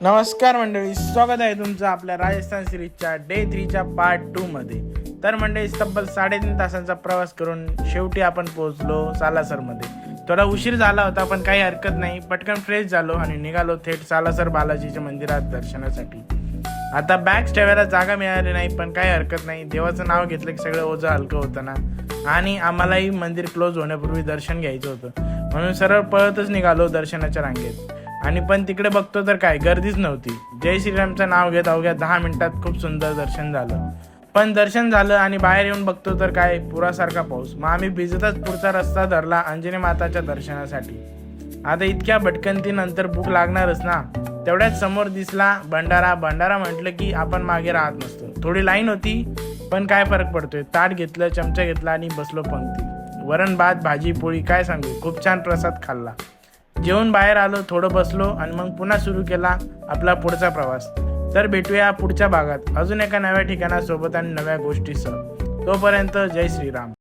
नमस्कार मंडळी, स्वागत आहे तुमचं आपल्या राजस्थान सिरीजच्या डे 3च्या पार्ट 2 मध्ये. तर मंडळी, तब्बल 3.5 तासांचा प्रवास करून शेवटी आपण पोहोचलो सालासरमध्ये. थोडा उशीर झाला होता, पण काही हरकत नाही. पटकन फ्रेश झालो आणि निघालो थेट सालासर बालाजीच्या मंदिरात दर्शनासाठी. आता बॅग्स ठेवायला जागा मिळाली नाही, पण काही हरकत नाही. देवाचं नाव घेतलं की सगळं ओझं हलकं होतं ना. आणि आम्हालाही मंदिर क्लोज होण्यापूर्वी दर्शन घ्यायचं होतं, म्हणून सरळ पळतच निघालो दर्शनाच्या रांगेत. आणि पण तिकडे बघतो तर काय गर्दीच नव्हती. जय श्रीरामचं नाव घेत अवघ्या 10 मिनिटात खूप सुंदर दर्शन झालं. पण दर्शन झालं आणि बाहेर येऊन बघतो तर काय पुरासारखा पाऊस. मग आम्ही भिजतच पुढचा रस्ता धरला अंजनी माताच्या दर्शनासाठी. आता इतक्या भटकंतीनंतर भूक लागणारच ना. तेवढ्याच समोर दिसला भंडारा म्हटलं की आपण मागे राहत नसतो. थोडी लाईन होती, पण काय फरक पडतोय. ताट घेतलं, चमचा घेतला आणि बसलो पंक्ती. वरण भात भाजी पोळी, काय सांगू, खूप छान प्रसाद खाल्ला. जेवून बाहेर आलो, थोडं बसलो आणि मग पुन्हा सुरू केला आपला पुढचा प्रवास. तर भेटूया पुढच्या भागात अजून एका नव्या ठिकाणासोबत आणि नव्या गोष्टीसह. तोपर्यंत जय श्रीराम.